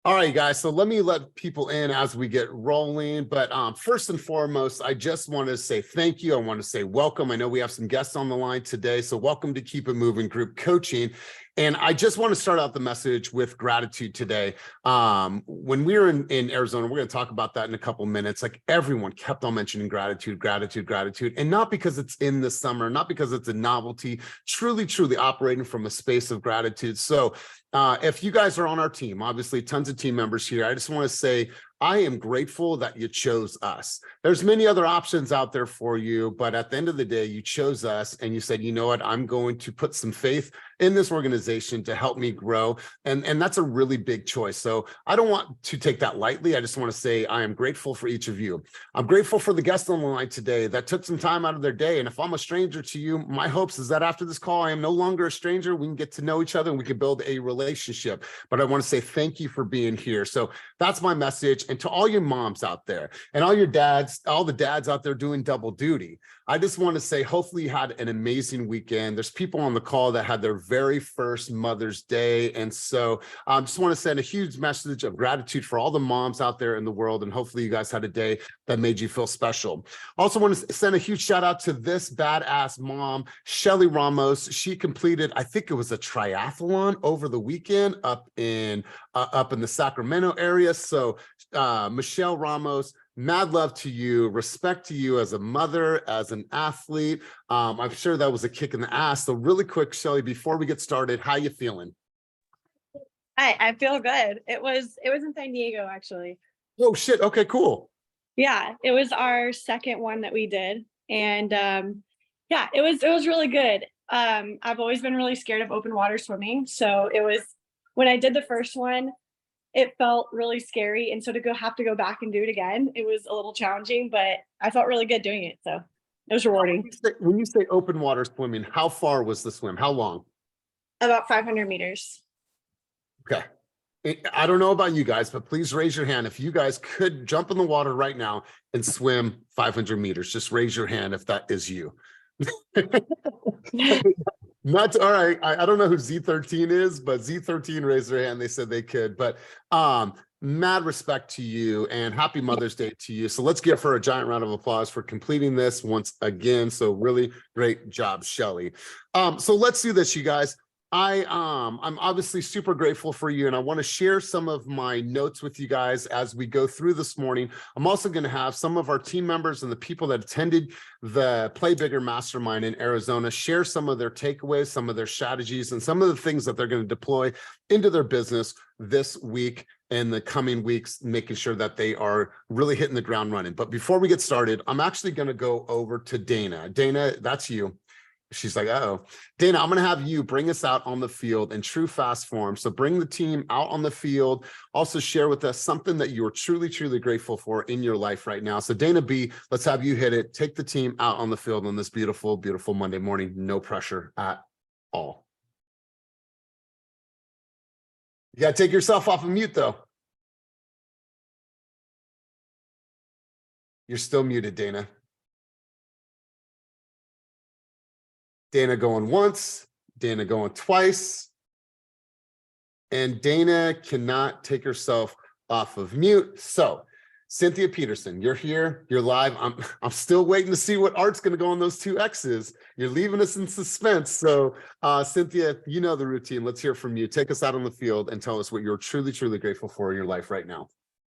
All right, guys, so let me let people in as we get rolling. But first and foremost, I just want to say thank you. I want to say welcome. I know we have some guests on the line today, so welcome to Keep It Moving Group Coaching. And I just want to start out the message with gratitude today. When we were in Arizona, we're going to talk about that in a couple minutes. Like everyone kept on mentioning gratitude, gratitude, gratitude. And not because it's in the summer, not because it's a novelty, truly, truly operating from a space of gratitude. So if you guys are on our team, obviously tons of team members here, I just want to say, I am grateful that you chose us. There's many other options out there for you, but at the end of the day, you chose us and you said, you know what, I'm going to put some faith in this organization to help me grow. And that's a really big choice. So I don't want to take that lightly. I just want to say I am grateful for each of you. I'm grateful for the guests on the line today that took some time out of their day. And if I'm a stranger to you, my hopes is that after this call, I am no longer a stranger. We can get to know each other and we can build a relationship. But I want to say thank you for being here. So that's my message. And to all your moms out there and all your dads, all the dads out there doing double duty, I just want to say, hopefully you had an amazing weekend. There's people on the call that had their very first Mother's Day. And so I just want to send a huge message of gratitude for all the moms out there in the world. And hopefully you guys had a day that made you feel special. Also want to send a huge shout out to this badass mom, Shelly Ramos. She completed, I think it was a triathlon over the weekend up in the Sacramento area. So Michelle Ramos, mad love to you, respect to you as a mother, as an athlete. I'm sure that was a kick in the ass. So really quick, Shelly, before we get started, how you feeling? Hi, I feel good. It was in San Diego, actually. Oh shit. Okay, cool. Yeah, it was our second one that we did. And yeah, it was really good. I've always been really scared of open water swimming. So it was, when I did the first one, it felt really scary. And so to have to go back and do it again, it was a little challenging, but I felt really good doing it. So it was rewarding. When you say open water swimming, how far was the swim? How long? About 500 meters. Okay. I don't know about you guys, but please raise your hand if you guys could jump in the water right now and swim 500 meters. Just raise your hand if that is you. Not all right. I don't know who Z13 is, but Z13 raised their hand. They said they could. But mad respect to you and happy Mother's Day to you. So let's give her a giant round of applause for completing this once again. So really great job, Shelly. So let's do this, you guys. I'm obviously super grateful for you, and I want to share some of my notes with you guys as we go through this morning. I'm also going to have some of our team members and the people that attended the Play Bigger Mastermind in Arizona share some of their takeaways, some of their strategies, and some of the things that they're going to deploy into their business this week and the coming weeks, making sure that they are really hitting the ground running. But before we get started, I'm actually going to go over to Dana. Dana, that's you. She's like, uh-oh. Dana, I'm going to have you bring us out on the field in true fast form. So bring the team out on the field. Also share with us something that you're truly, truly grateful for in your life right now. So Dana B, let's have you hit it. Take the team out on the field on this beautiful, beautiful Monday morning. No pressure at all. You got to take yourself off of mute, though. You're still muted, Dana. Dana going once, Dana going twice, and Dana cannot take herself off of mute. So Cynthia Peterson, you're here, you're live. I'm still waiting to see what art's going to go on those two X's. You're leaving us in suspense. So Cynthia, you know the routine. Let's hear from you. Take us out on the field and tell us what you're truly, truly grateful for in your life right now.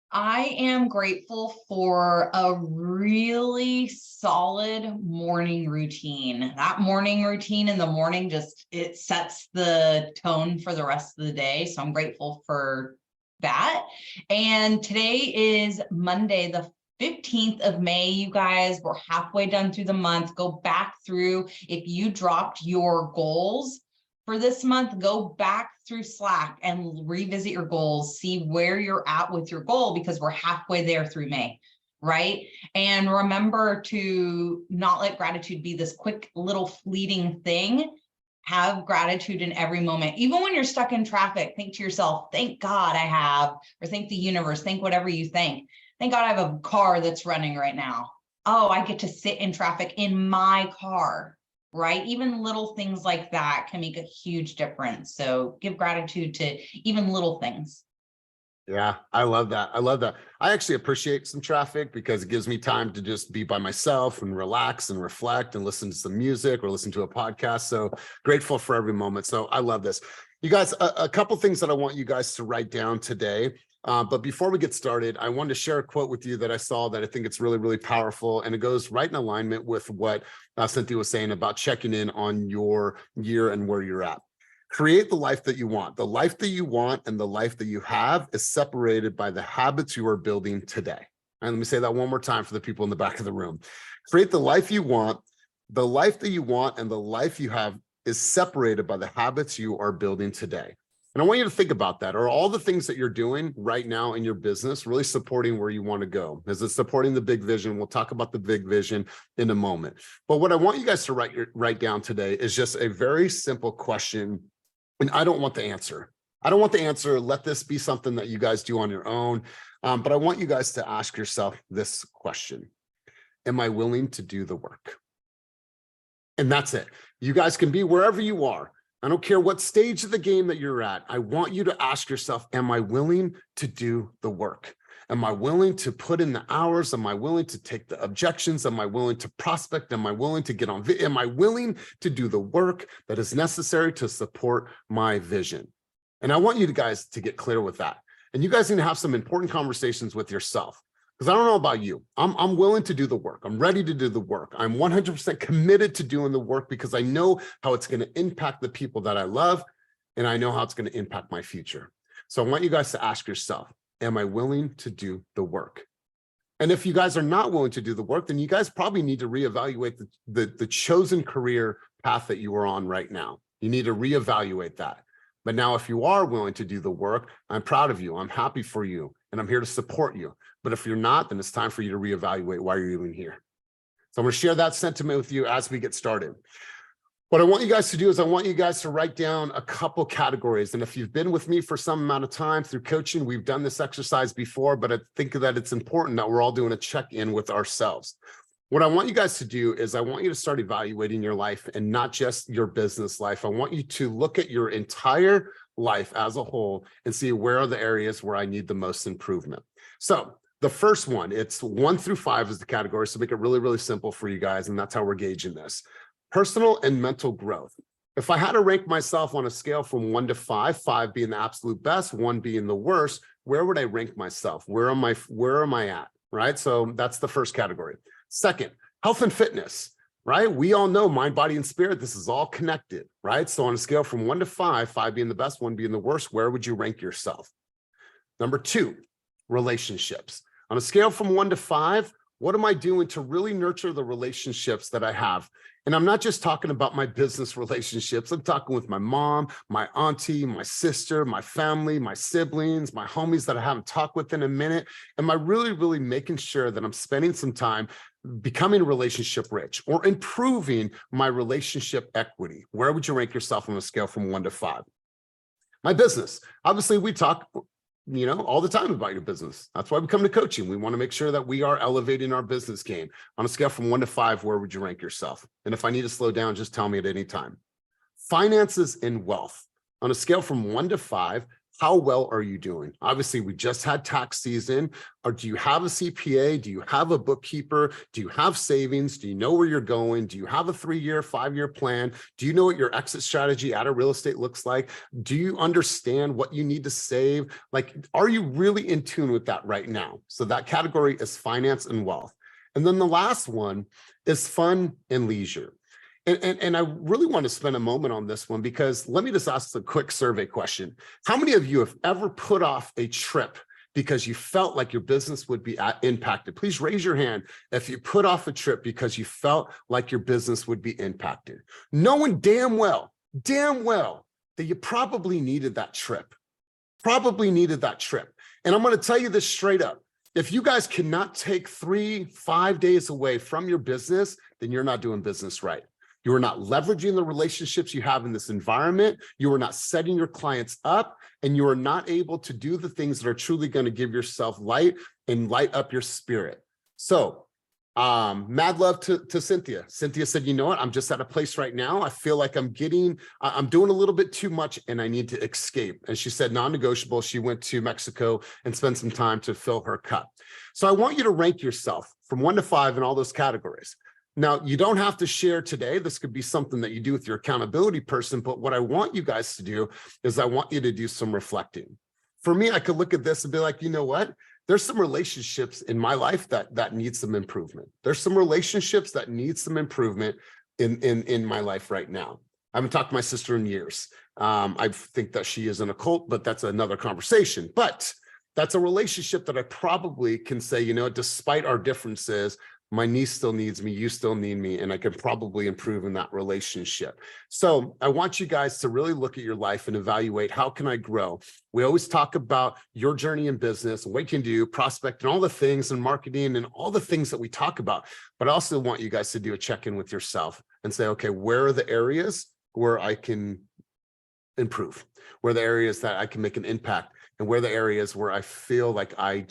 I am grateful for a really solid morning routine. That morning routine in the morning it sets the tone for the rest of the day. So I'm grateful for that. And today is Monday, the 15th of May, you guys. We're halfway done through the month. Go back through. If you dropped your goals for this month, go back through Slack and revisit your goals, see where you're at with your goal, because we're halfway there through May, right? And remember to not let gratitude be this quick little fleeting thing. Have gratitude in every moment. Even when you're stuck in traffic, think to yourself, thank God I have, or thank the universe, think whatever you think. Thank God I have a car that's running right now. Oh, I get to sit in traffic in my car. Right? Even little things like that can make a huge difference. So give gratitude to even little things. Yeah, I love that. I love that. I actually appreciate some traffic because it gives me time to just be by myself and relax and reflect and listen to some music or listen to a podcast. So grateful for every moment. So I love this. You guys, a couple things that I want you guys to write down today. But before we get started, I wanted to share a quote with you that I saw that I think it's really, really powerful. And it goes right in alignment with what Cynthia was saying about checking in on your year and where you're at. Create the life that you want. The life that you want and the life that you have is separated by the habits you are building today. And let me say that one more time for the people in the back of the room. Create the life you want. The life that you want and the life you have is separated by the habits you are building today. And I want you to think about that. Are all the things that you're doing right now in your business really supporting where you want to go? Is it supporting the big vision? We'll talk about the big vision in a moment. But what I want you guys to write down today is just a very simple question. And I don't want the answer. I don't want the answer. Let this be something that you guys do on your own. But I want you guys to ask yourself this question. Am I willing to do the work? And that's it. You guys can be wherever you are. I don't care what stage of the game that you're at. I want you to ask yourself, am I willing to do the work? Am I willing to put in the hours? Am I willing to take the objections? Am I willing to prospect? Am I willing to get on? Am I willing to do the work that is necessary to support my vision? And I want you guys to get clear with that. And you guys need to have some important conversations with yourself. Because I don't know about you. I'm willing to do the work. I'm ready to do the work. I'm 100% committed to doing the work because I know how it's going to impact the people that I love. And I know how it's going to impact my future. So I want you guys to ask yourself, am I willing to do the work? And if you guys are not willing to do the work, then you guys probably need to reevaluate the chosen career path that you are on right now. You need to reevaluate that. But now if you are willing to do the work, I'm proud of you. I'm happy for you. And I'm here to support you. But if you're not, then it's time for you to reevaluate why you're even here. So I'm going to share that sentiment with you as we get started. What I want you guys to do is I want you guys to write down a couple categories. And if you've been with me for some amount of time through coaching, we've done this exercise before, but I think that it's important that we're all doing a check-in with ourselves. What I want you guys to do is I want you to start evaluating your life and not just your business life. I want you to look at your entire life as a whole and see where are the areas where I need the most improvement. So the first one, it's 1 through 5 is the category. So make it really, really simple for you guys. And that's how we're gauging this. Personal and mental growth. If I had to rank myself on a scale from 1 to 5, 5 being the absolute best, 1 being the worst, where would I rank myself? Where am I at? Right? So that's the first category. Second, health and fitness, right? We all know mind, body, and spirit. This is all connected, right? So on a scale from 1 to 5, 5 being the best, 1 being the worst, where would you rank yourself? Number 2, relationships. On a scale from 1 to 5, what am I doing to really nurture the relationships that I have? And I'm not just talking about my business relationships. I'm talking with my mom, my auntie, my sister, my family, my siblings, my homies that I haven't talked with in a minute. Am I really, really making sure that I'm spending some time becoming relationship rich or improving my relationship equity? Where would you rank yourself on a scale from 1 to 5? My business. Obviously, we talk all the time about your business. That's why we come to coaching. We want to make sure that we are elevating our business game. On a scale from 1 to 5, where would you rank yourself? And if I need to slow down, just tell me at any time. Finances and wealth. On a scale from 1 to 5, how well are you doing? Obviously, we just had tax season. Or do you have a CPA? Do you have a bookkeeper? Do you have savings? Do you know where you're going? Do you have a 3-year, 5-year plan? Do you know what your exit strategy out of real estate looks like? Do you understand what you need to save? Like, are you really in tune with that right now? So that category is finance and wealth. And then the last one is fun and leisure. And I really want to spend a moment on this one because let me just ask a quick survey question. How many of you have ever put off a trip because you felt like your business would be impacted? Please raise your hand if you put off a trip because you felt like your business would be impacted. Knowing damn well that you probably needed that trip. And I'm going to tell you this straight up. If you guys cannot take 3-5 days away from your business, then you're not doing business right. You are not leveraging the relationships you have in this environment. You are not setting your clients up, and you are not able to do the things that are truly going to give yourself light and light up your spirit. So Mad love to Cynthia. Cynthia said, you know what? I'm just at a place right now. I feel like I'm doing a little bit too much and I need to escape. And she said non-negotiable. She went to Mexico and spent some time to fill her cup. So I want you to rank yourself from 1 to 5 in all those categories. Now, you don't have to share today. This could be something that you do with your accountability person. But what I want you guys to do is I want you to do some reflecting. For me, I could look at this and be like, you know what? There's some relationships in my life that need some improvement. There's some relationships that need some improvement in my life right now. I haven't talked to my sister in years. I think that she is in a cult, but that's another conversation. But that's a relationship that I probably can say, you know, despite our differences, my niece still needs me, you still need me, and I can probably improve in that relationship. So I want you guys to really look at your life and evaluate, how can I grow? We always talk about your journey in business, what you can do, prospect, and all the things in marketing and all the things that we talk about. But I also want you guys to do a check-in with yourself and say, okay, where are the areas where I can improve? Where are the areas that I can make an impact? And where are the areas where I feel like I'm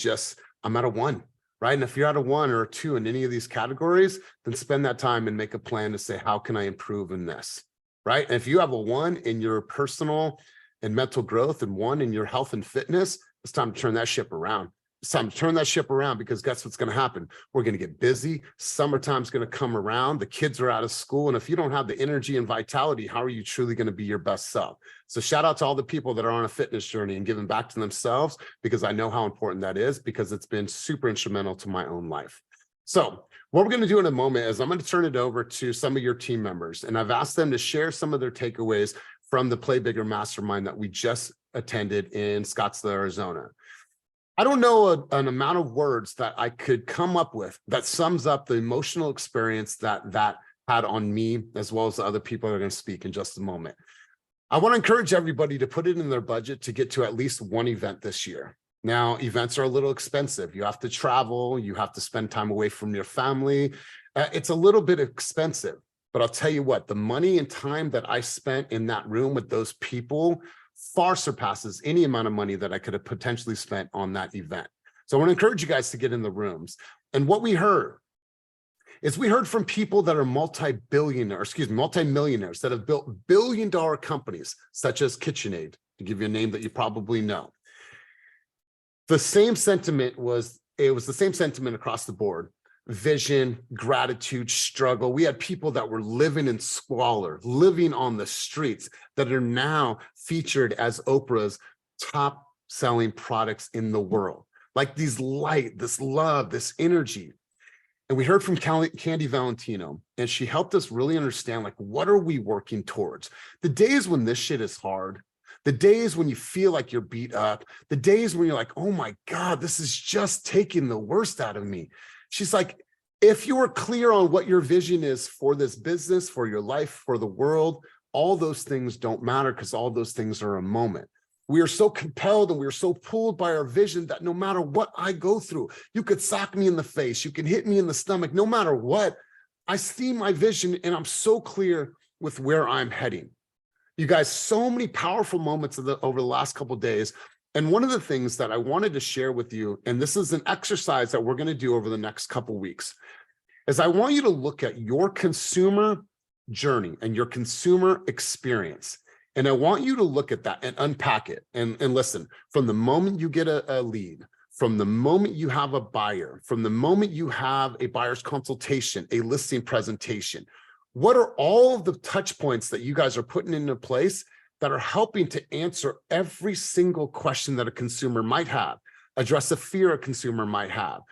at a 1? Right? And if you're at a 1 or a 2 in any of these categories, then spend that time and make a plan to say, how can I improve in this? Right? And if you have a 1 in your personal and mental growth and 1 in your health and fitness, it's time to turn that ship around. It's time to turn that ship around, because guess what's going to happen? We're going to get busy. Summertime's going to come around. The kids are out of school. And if you don't have the energy and vitality, how are you truly going to be your best self? So shout out to all the people that are on a fitness journey and giving back to themselves, because I know how important that is, because it's been super instrumental to my own life. So what we're going to do in a moment is I'm going to turn it over to some of your team members, and I've asked them to share some of their takeaways from the Play Bigger Mastermind that we just attended in Scottsdale, Arizona. I don't know an amount of words that I could come up with that sums up the emotional experience that had on me, as well as the other people that are going to speak in just a moment. I want to encourage everybody to put it in their budget to get to at least 1 event this year. Now, events are a little expensive. You have to travel. You have to spend time away from your family. It's a little bit expensive, but I'll tell you what, the money and time that I spent in that room with those people far surpasses any amount of money that I could have potentially spent on that event. So I want to encourage you guys to get in the rooms. And what we heard is we heard from people that are multi-millionaires that have built billion-dollar companies, such as KitchenAid, to give you a name that you probably know. The same sentiment was the same sentiment across the board. Vision, gratitude, struggle. We had people that were living in squalor, living on the streets, that are now featured as Oprah's top selling products in the world. Like these light, this love, this energy. And we heard from Candy Valentino, and she helped us really understand, like, what are we working towards? The days when this shit is hard, the days when you feel like you're beat up, the days when you're like, oh my God, this is just taking the worst out of me. She's like, if you are clear on what your vision is for this business, for your life, for the world, all those things don't matter, because all those things are a moment. We are so compelled and we are so pulled by our vision that no matter what I go through, you could sock me in the face, you can hit me in the stomach, no matter what, I see my vision and I'm so clear with where I'm heading. You guys, so many powerful moments over the last couple of days. And one of the things that I wanted to share with you, and this is an exercise that we're going to do over the next couple of weeks, is I want you to look at your consumer journey and your consumer experience. And I want you to look at that and unpack it. And listen, from the moment you get a lead, from the moment you have a buyer, from the moment you have a buyer's consultation, a listing presentation, what are all of the touch points that you guys are putting into place that are helping to answer every single question that a consumer might have, address a fear a consumer might have,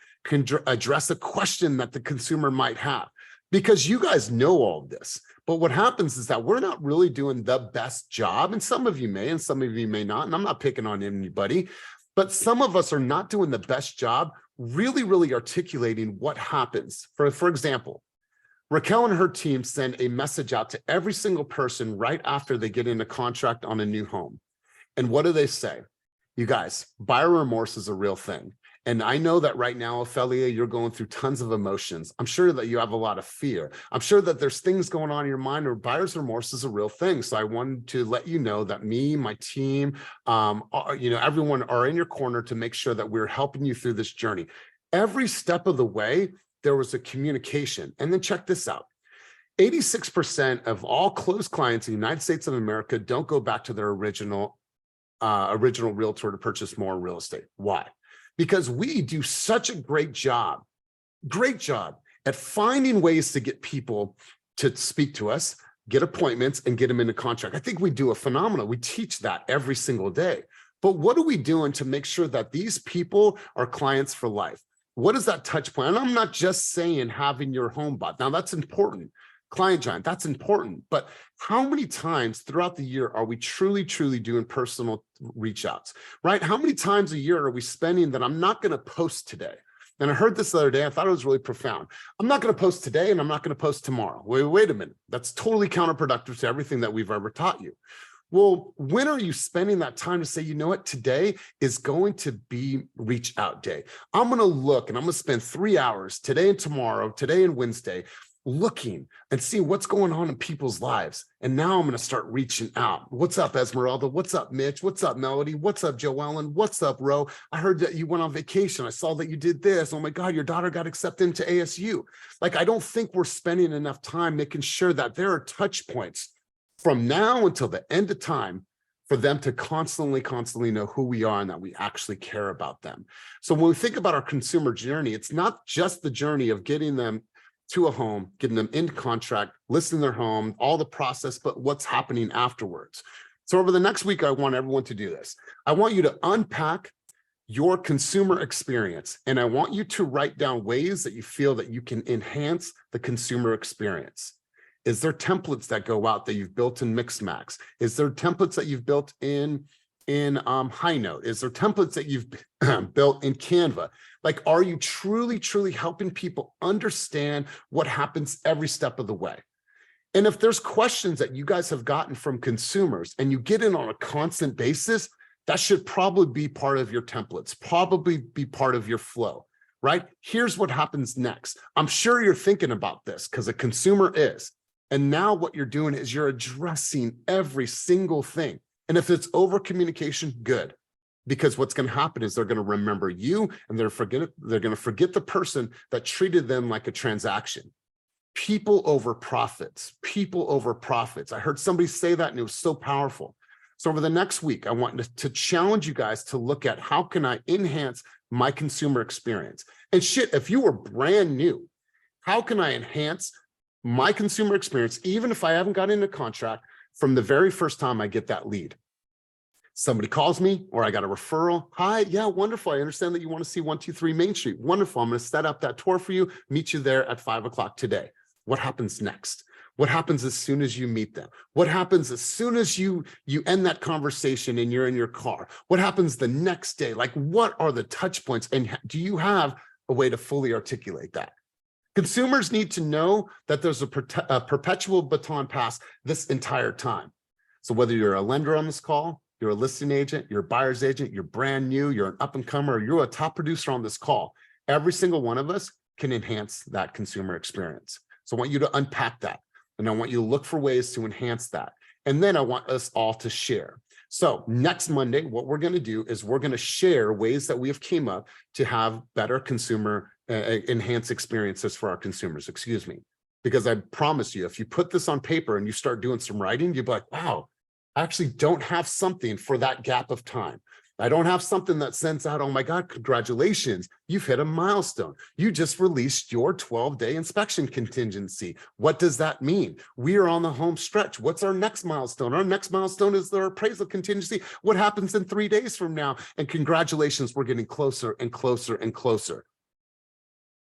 address a question that the consumer might have? Because you guys know all of this. But what happens is that we're not really doing the best job, and some of you may, and some of you may not, and I'm not picking on anybody, but some of us are not doing the best job really articulating what happens. For example, Raquel and her team send a message out to every single person right after they get in a contract on a new home. And what do they say? You guys, buyer remorse is a real thing. And I know that right now, Ophelia, you're going through tons of emotions. I'm sure that you have a lot of fear. I'm sure that there's things going on in your mind, or buyer's remorse is a real thing. So I wanted to let you know that me, my team, everyone are in your corner to make sure that we're helping you through this journey. Every step of the way, there was a communication. And then check this out. 86% of all closed clients in the United States of America don't go back to their original realtor to purchase more real estate. Why? Because we do such a great job at finding ways to get people to speak to us, get appointments, and get them into contract. I think we do a phenomenal. We teach that every single day. But what are we doing to make sure that these people are clients for life? What is that touch point? And I'm not just saying having your home bought. Now that's important. Client giant, that's important. But how many times throughout the year are we truly doing personal reach outs, right? How many times a year are we spending that I'm not going to post today? And I heard this the other day. I thought it was really profound. I'm not going to post today and I'm not going to post tomorrow. Wait a minute. That's totally counterproductive to everything that we've ever taught you. Well, when are you spending that time to say, you know what, today is going to be reach out day. I'm going to look and I'm going to spend 3 hours today and tomorrow, today and Wednesday, looking and seeing what's going on in people's lives. And now I'm going to start reaching out. What's up, Esmeralda? What's up, Mitch? What's up, Melody? What's up, Joellen? What's up, Ro? I heard that you went on vacation. I saw that you did this. Oh my God, your daughter got accepted into ASU. Like, I don't think we're spending enough time making sure that there are touch points from now until the end of time for them to constantly know who we are and that we actually care about them. So when we think about our consumer journey, it's not just the journey of getting them to a home, getting them into contract, listing their home, all the process, but what's happening afterwards. So over the next week, I want everyone to do this. I want you to unpack your consumer experience, and I want you to write down ways that you feel that you can enhance the consumer experience. Is there templates that go out that you've built in Mixmax? Is there templates that you've built in High Note? Is there templates that you've built in Canva? Like, are you truly helping people understand what happens every step of the way? And if there's questions that you guys have gotten from consumers and you get in on a constant basis, that should probably be part of your templates, probably be part of your flow, right? Here's what happens next. I'm sure you're thinking about this because a consumer is. And now what you're doing is you're addressing every single thing. And if it's over communication, good. Because what's going to happen is they're going to remember you and they're going to forget the person that treated them like a transaction. People over profits, people over profits. I heard somebody say that and it was so powerful. So over the next week, I want to challenge you guys to look at how can I enhance my consumer experience? And shit, if you were brand new, how can I enhance my consumer experience, even if I haven't got into contract from the very first time I get that lead? Somebody calls me or I got a referral. Hi, yeah, wonderful. I understand that you want to see 123 Main Street. Wonderful. I'm going to set up that tour for you, meet you there at 5 o'clock today. What happens next? What happens as soon as you meet them? What happens as soon as you end that conversation and you're in your car? What happens the next day? Like, what are the touch points? And do you have a way to fully articulate that? Consumers need to know that there's a perpetual baton pass this entire time. So whether you're a lender on this call, you're a listing agent, you're a buyer's agent, you're brand new, you're an up and comer, you're a top producer on this call, every single one of us can enhance that consumer experience. So I want you to unpack that. And I want you to look for ways to enhance that. And then I want us all to share. So next Monday, what we're going to do is we're going to share ways that we have came up to have better consumer enhanced experiences for our consumers, because I promise you, if you put this on paper and you start doing some writing, you'll be like, wow, I actually don't have something for that gap of time. I don't have something that sends out, oh my God, congratulations, you've hit a milestone. You just released your 12-day inspection contingency. What does that mean? We are on the home stretch. What's our next milestone? Our next milestone is their appraisal contingency. What happens in 3 days from now? And congratulations, we're getting closer and closer and closer.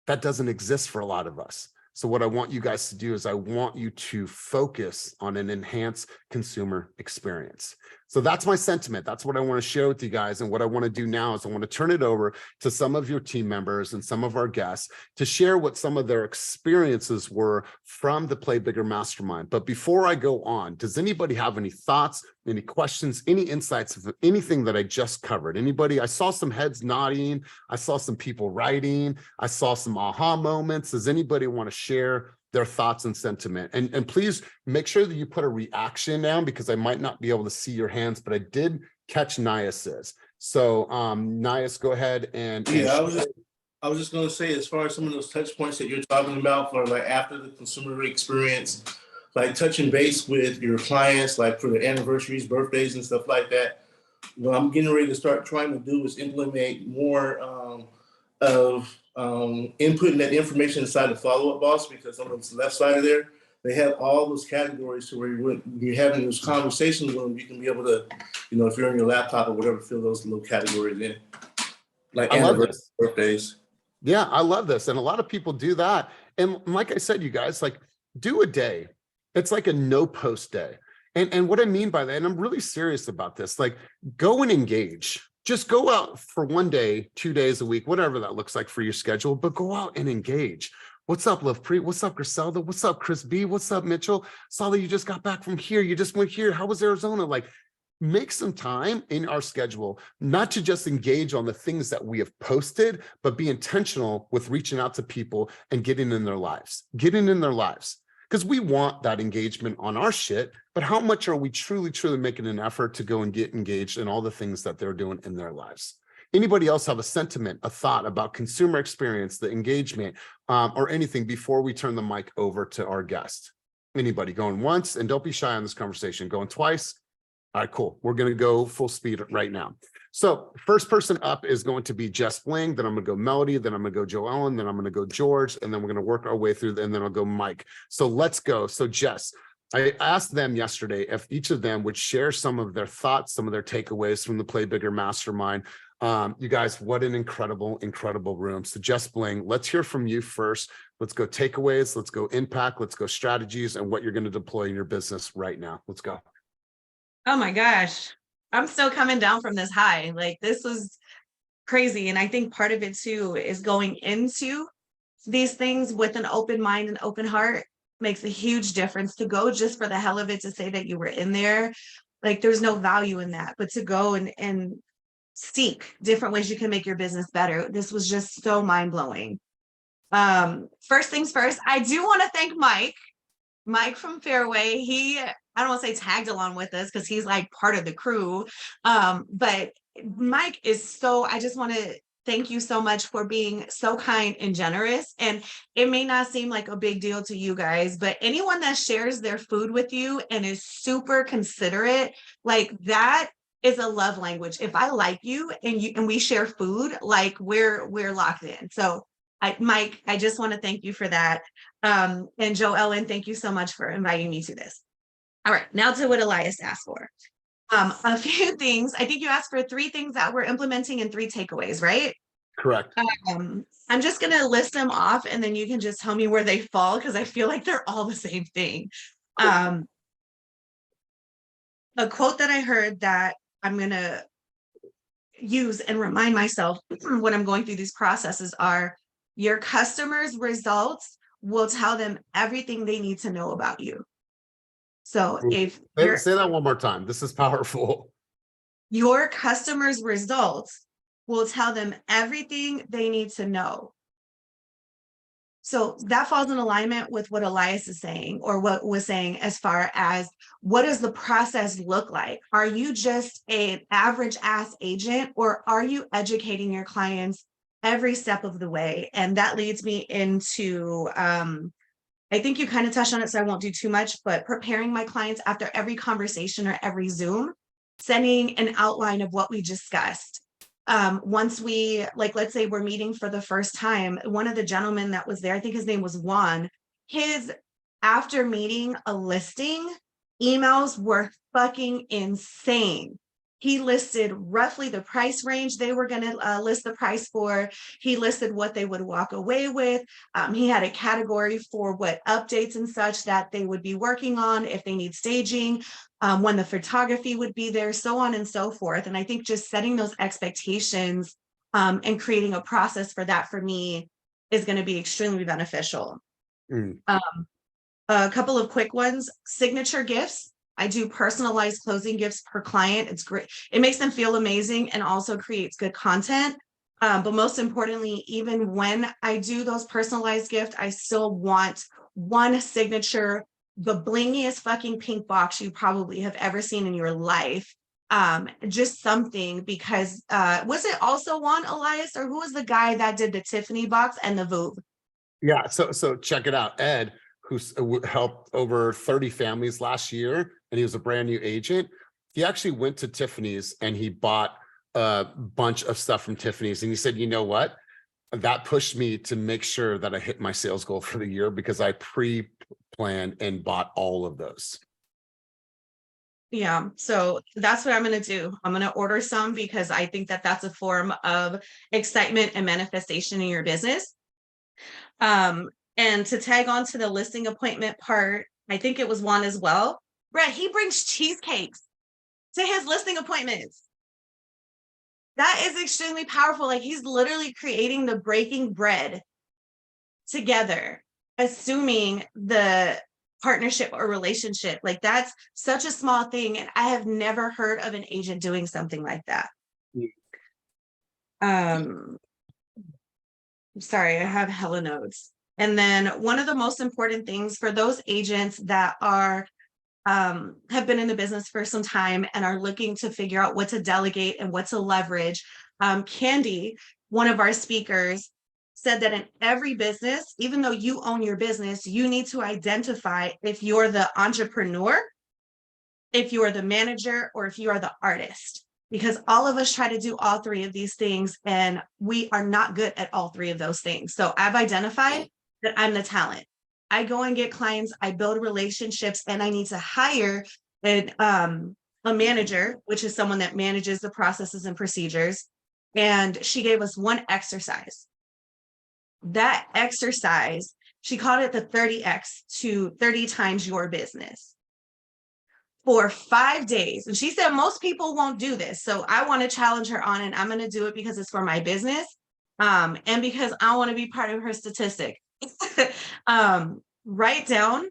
That doesn't exist for a lot of us. So what I want you guys to do is I want you to focus on an enhanced consumer experience. So that's my sentiment. That's what I want to share with you guys. And what I want to do now is I want to turn it over to some of your team members and some of our guests to share what some of their experiences were from the Play Bigger Mastermind. But before I go on, does anybody have any thoughts, any questions, any insights of anything that I just covered? Anybody? I saw some heads nodding. I saw some people writing. I saw some aha moments. Does anybody want to share their thoughts and sentiment? And please make sure that you put a reaction down, because I might not be able to see your hands, but I did catch Nias's. So Nias, go ahead and Yeah, I was just going to say, as far as some of those touch points that you're talking about for like after the consumer experience, like touching base with your clients, like for their anniversaries, birthdays, and stuff like that. What I'm getting ready to start trying to do is implement more of inputting that information inside the follow-up box, because on the left side of there, they have all those categories to where you're having those conversations with them, you can be able to, you know, if you're on your laptop or whatever, fill those little categories in. Like I love anniversaries, this. birthdays. Yeah, I love this. And a lot of people do that. And like I said, you guys, like, do a day. It's like a no post day. And what I mean by that, and I'm really serious about this, like, go and engage. Just go out for 1 day, 2 days a week, whatever that looks like for your schedule, but go out and engage. What's up, Lovepreet? What's up, Griselda? What's up, Chris B? What's up, Mitchell? Saw that you just got back from here. You just went here. How was Arizona? Like, make some time in our schedule, not to just engage on the things that we have posted, but be intentional with reaching out to people and getting in their lives, Because we want that engagement on our shit, but how much are we truly making an effort to go and get engaged in all the things that they're doing in their lives? Anybody else have a sentiment, a thought about consumer experience, the engagement, or anything before we turn the mic over to our guest? Anybody going once? And don't be shy on this conversation. Going twice? All right, cool. We're going to go full speed right now. So first person up is going to be Jess Bling. Then I'm going to go Melody. Then I'm going to go Joe Ellen. Then I'm going to go George. And then we're going to work our way through. And then I'll go Mike. So let's go. So Jess, I asked them yesterday if each of them would share some of their thoughts, some of their takeaways from the Play Bigger Mastermind. You guys, what an incredible room. So Jess Bling, let's hear from you first. Let's go takeaways. Let's go impact. Let's go strategies and what you're going to deploy in your business right now. Let's go. Oh my gosh, I'm still coming down from this high. Like, this was crazy. And I think part of it too is going into these things with an open mind and open heart makes a huge difference. To go just for the hell of it, to say that you were in there, like, there's no value in that, but to go and seek different ways you can make your business better. This was just so mind-blowing. First things first, I do want to thank Mike from Fairway. I don't want to say tagged along with us because he's like part of the crew. But Mike I just want to thank you so much for being so kind and generous. And it may not seem like a big deal to you guys, but anyone that shares their food with you and is super considerate, like, that is a love language. If I like you and we share food, like, we're locked in. So Mike, I just want to thank you for that. And Joe Ellen, thank you so much for inviting me to this. All right, now to what Elias asked for. A few things. I think you asked for 3 things that we're implementing and 3 takeaways, right? Correct. I'm just going to list them off and then you can just tell me where they fall, because I feel like they're all the same thing. Cool. A quote that I heard that I'm going to use and remind myself when I'm going through these processes are: your customers' results will tell them everything they need to know about you. So if say that one more time, this is powerful. Your customers' results will tell them everything they need to know. So that falls in alignment with what Elias is saying, or what was saying, as far as what does the process look like? Are you just an average ass agent, or are you educating your clients every step of the way? And that leads me into, I think you kind of touched on it, so I won't do too much, but preparing my clients after every conversation or every Zoom, sending an outline of what we discussed. Once we, like, let's say we're meeting for the first time, one of the gentlemen that was there, I think his name was Juan, after meeting a listing, emails were fucking insane. He listed roughly the price range they were going to list the price for. He listed what they would walk away with. He had a category for what updates and such that they would be working on, if they need staging, when the photography would be there, so on and so forth. And I think just setting those expectations and creating a process for that, for me, is going to be extremely beneficial. A couple of quick ones: signature gifts. I do personalized closing gifts per client. It's great. It makes them feel amazing and also creates good content. But most importantly, even when I do those personalized gifts, I still want one signature, the blingiest fucking pink box you probably have ever seen in your life, just something, because was it also Juan Elias, or who was the guy that did the Tiffany box and the Vogue? Yeah, so check it out. Ed, who's helped over 30 families last year, and he was a brand new agent. He actually went to Tiffany's and he bought a bunch of stuff from Tiffany's, and he said, you know what? That pushed me to make sure that I hit my sales goal for the year because I pre-planned and bought all of those. Yeah, so that's what I'm going to do. I'm going to order some because I think that that's a form of excitement and manifestation in your business. And to tag on to the listing appointment part, I think it was Juan as well. Brett, he brings cheesecakes to his listing appointments. That is extremely powerful. Like, he's literally creating the breaking bread together, assuming the partnership or relationship. Like, that's such a small thing. And I have never heard of an agent doing something like that. I'm sorry, I have hella notes. And then one of the most important things for those agents that are have been in the business for some time and are looking to figure out what to delegate and what to leverage. Candy, one of our speakers, said that in every business, even though you own your business, you need to identify if you're the entrepreneur, if you're the manager, or if you are the artist, because all of us try to do all three of these things and we are not good at all three of those things. So I've identified that I'm the talent. I go and get clients, I build relationships, and I need to hire a manager, which is someone that manages the processes and procedures. And she gave us one exercise. That exercise, she called it the 30X to 30 times your business for 5 days. And she said most people won't do this. So I want to challenge her on it. I'm going to do it because it's for my business. And because I want to be part of her statistic. Write down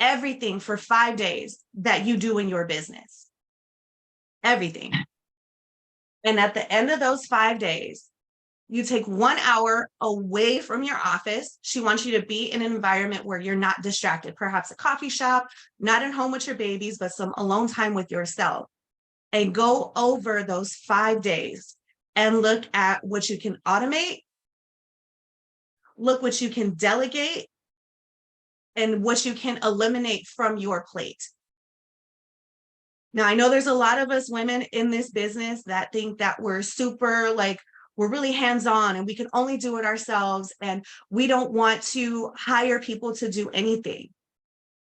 everything for 5 days that you do in your business. Everything. And at the end of those 5 days, you take 1 hour away from your office. She wants you to be in an environment where you're not distracted, perhaps a coffee shop, not at home with your babies, but some alone time with yourself. And go over those 5 days and look at what you can automate, look what you can delegate, and what you can eliminate from your plate. Now, I know there's a lot of us women in this business that think that we're super, like, we're really hands-on and we can only do it ourselves and we don't want to hire people to do anything.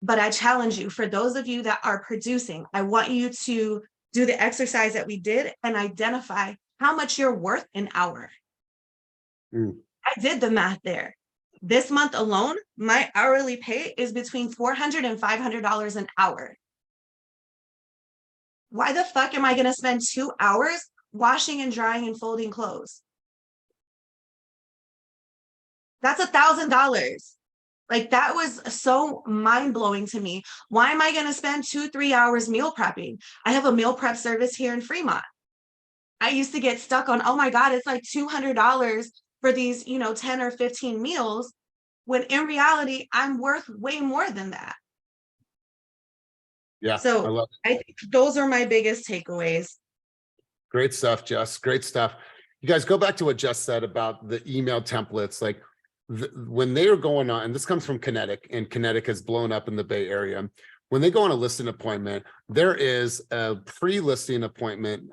But I challenge you, for those of you that are producing, I want you to do the exercise that we did and identify how much you're worth an hour. I did the math there. This month alone, my hourly pay is between $400 and $500 an hour. Why the fuck am I going to spend 2 hours washing and drying and folding clothes? That's $1,000. Like, that was so mind-blowing to me. Why am I going to spend 2-3 hours meal prepping? I have a meal prep service here in Fremont. I used to get stuck on, oh my God, it's like $200 for these, 10 or 15 meals, when in reality, I'm worth way more than that. Yeah. So I think those are my biggest takeaways. Great stuff, Jess. Great stuff. You guys go back to what Jess said about the email templates. Like, when they are going on, and this comes from Kinetic, and Kinetic has blown up in the Bay Area. When they go on a listing appointment, there is a pre-listing appointment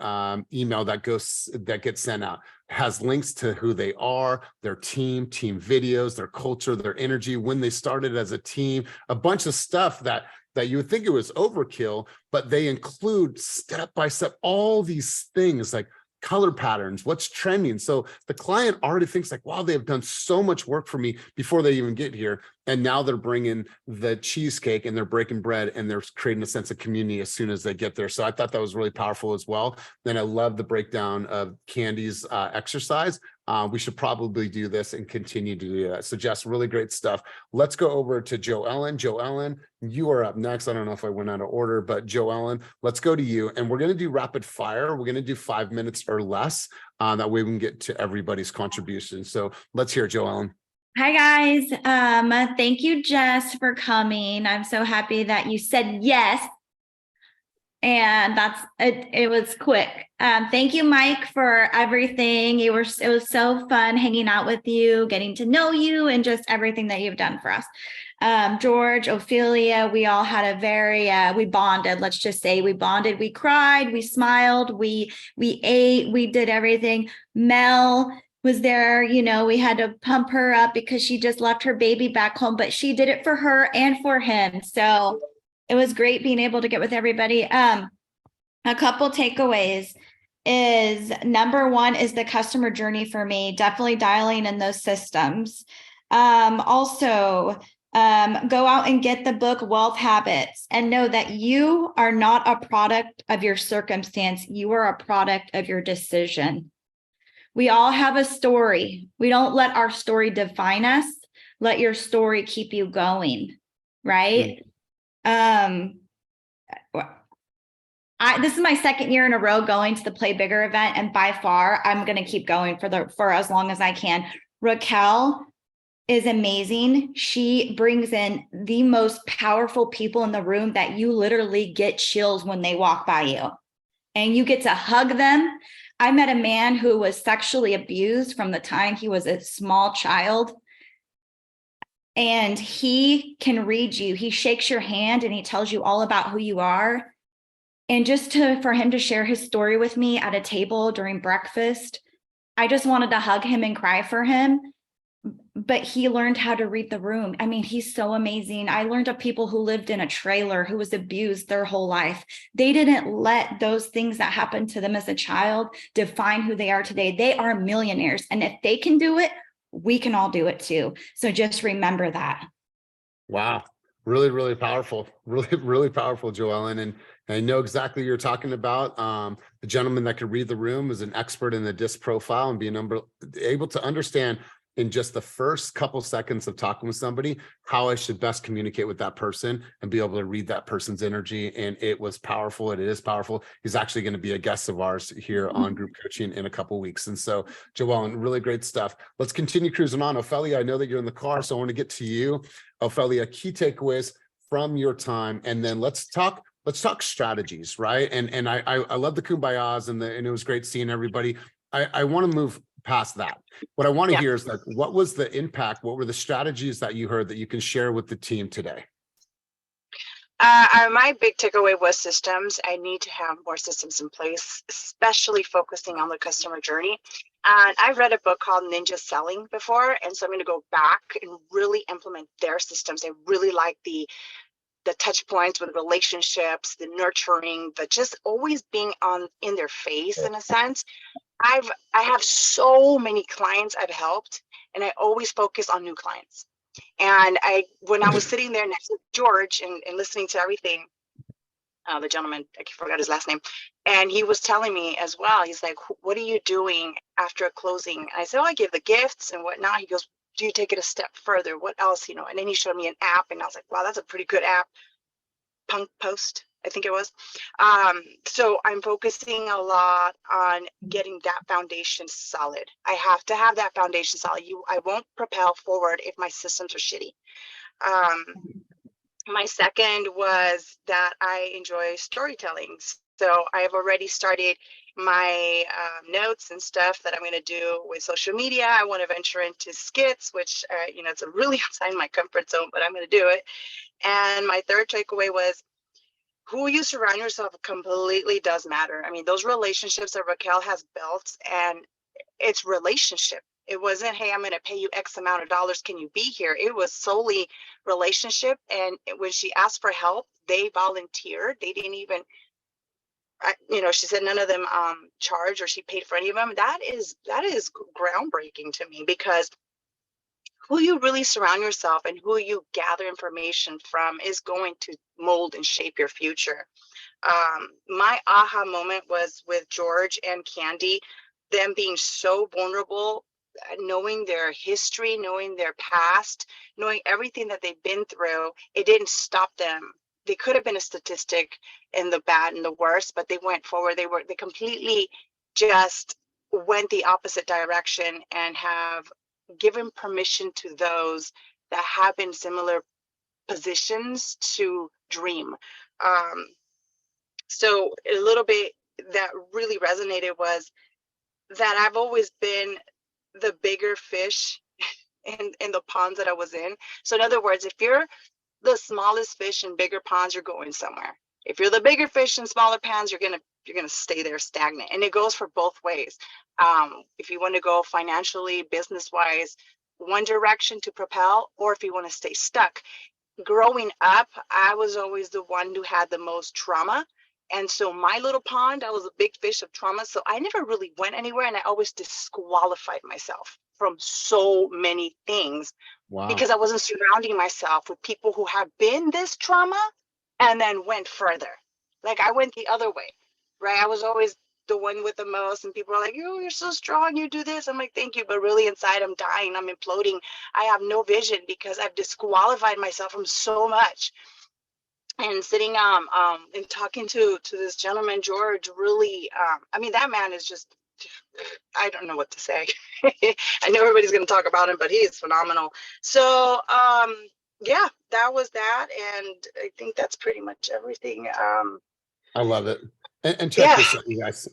email that gets sent out. It has links to who they are, their team videos, their culture, their energy, when they started as a team, a bunch of stuff that you would think it was overkill, but they include step by step all these things like color patterns, what's trending. So the client already thinks like, wow, they've done so much work for me before they even get here. And now they're bringing the cheesecake and they're breaking bread and they're creating a sense of community as soon as they get there. So I thought that was really powerful as well. Then I love the breakdown of Candy's exercise. We should probably do this and continue to do that. So Jess, really great stuff. Let's go over to Joe Ellen. Joe Ellen, you are up next. I don't know if I went out of order, but Joe Ellen, let's go to you. And we're going to do rapid fire. We're going to do 5 minutes or less. That way we can get to everybody's contribution. So let's hear Joe Ellen. Hi guys. Thank you, Jess, for coming. I'm so happy that you said yes. And that's it. It was quick. Thank you, Mike, for everything. It was so fun hanging out with you, getting to know you, and just everything that you've done for us. George, Ophelia, we all had a very we bonded. Let's just say we bonded. We cried, we smiled, we ate, we did everything. Mel was there, you know, we had to pump her up because she just left her baby back home, but she did it for her and for him. So it was great being able to get with everybody. A couple takeaways is number one is the customer journey for me, definitely dialing in those systems. Also, go out and get the book Wealth Habits and know that you are not a product of your circumstance. You are a product of your decision. We all have a story. We don't let our story define us. Let your story keep you going, right? This is my second year in a row going to the Play Bigger event, and by far, I'm going to keep going for as long as I can. Raquel is amazing. She brings in the most powerful people in the room that you literally get chills when they walk by you, and you get to hug them. I met a man who was sexually abused from the time he was a small child. And he can read you. He shakes your hand and he tells you all about who you are. And just for him to share his story with me at a table during breakfast, I just wanted to hug him and cry for him. But he learned how to read the room. I mean, he's so amazing. I learned of people who lived in a trailer, who was abused their whole life. They didn't let those things that happened to them as a child define who they are today. They are millionaires. And if they can do it, we can all do it too. So just remember that. Wow. Really, really powerful. Really, really powerful, Joellen. And I know exactly what you're talking about. The gentleman that could read the room is an expert in the DISC profile and being able to understand in just the first couple seconds of talking with somebody, how I should best communicate with that person and be able to read that person's energy. And it was powerful. It is powerful. He's actually going to be a guest of ours here on group coaching in a couple of weeks. And so, Joellen, really great stuff. Let's continue cruising on. Ophelia, I know that you're in the car, so I want to get to you. Ophelia, key takeaways from your time, and then let's talk strategies, right? And I love the kumbayas and it was great seeing everybody. I want to move past that. What I want to hear is like, what was the impact? What were the strategies that you heard that you can share with the team today? My big takeaway was systems. I need to have more systems in place, especially focusing on the customer journey. And I've read a book called Ninja Selling before, and so I'm going to go back and really implement their systems. I really like the touch points with relationships, the nurturing, the just always being in their face in a sense. I have so many clients I've helped, and I always focus on new clients. And when I was sitting there next to George and listening to everything, the gentleman, I forgot his last name, and he was telling me as well, he's like, what are you doing after a closing? And I said, oh, I give the gifts and whatnot. He goes, do you take it a step further? What else, And then he showed me an app, and I was like, wow, that's a pretty good app. Punk Post, I think it was. So I'm focusing a lot on getting that foundation solid. I have to have that foundation solid. I won't propel forward if my systems are shitty. My second was that I enjoy storytelling. So I have already started my notes and stuff that I'm going to do with social media. I want to venture into skits, which, it's a really outside my comfort zone, but I'm going to do it. And my third takeaway was who you surround yourself with completely does matter. I mean, those relationships that Raquel has built, and it's relationship. It wasn't, hey, I'm going to pay you X amount of dollars. Can you be here? It was solely relationship. And when she asked for help, they volunteered. They didn't even, she said none of them charged or she paid for any of them. That is groundbreaking to me, because who you really surround yourself and who you gather information from is going to mold and shape your future. My aha moment was with George and Candy, them being so vulnerable, knowing their history, knowing their past, knowing everything that they've been through. It didn't stop them. They could have been a statistic in the bad and the worst, but they went forward. They completely just went the opposite direction and have given permission to those that have been similar positions to dream. So a little bit that really resonated was that I've always been the bigger fish in the ponds that I was in. So in other words, if you're the smallest fish in bigger ponds, you're going somewhere. If you're the bigger fish in smaller ponds, you're gonna stay there stagnant. And it goes for both ways. If you want to go financially, business wise, one direction to propel, or if you want to stay stuck. Growing up, I was always the one who had the most trauma. And so my little pond, I was a big fish of trauma. So I never really went anywhere, and I always disqualified myself from so many things Wow. because I wasn't surrounding myself with people who have been this trauma and then went further. Like I went the other way, right? I was always the one with the most, and people are like, "Oh, you're so strong, you do this." I'm like, "Thank you," but really inside I'm dying, I'm imploding. I have no vision because I've disqualified myself from so much. And sitting and talking to this gentleman George, really, I mean, that man is just, I don't know what to say. I know everybody's going to talk about him, but he is phenomenal. So yeah, that was that, and I think that's pretty much everything. I love it. And check Yeah. this out, you guys.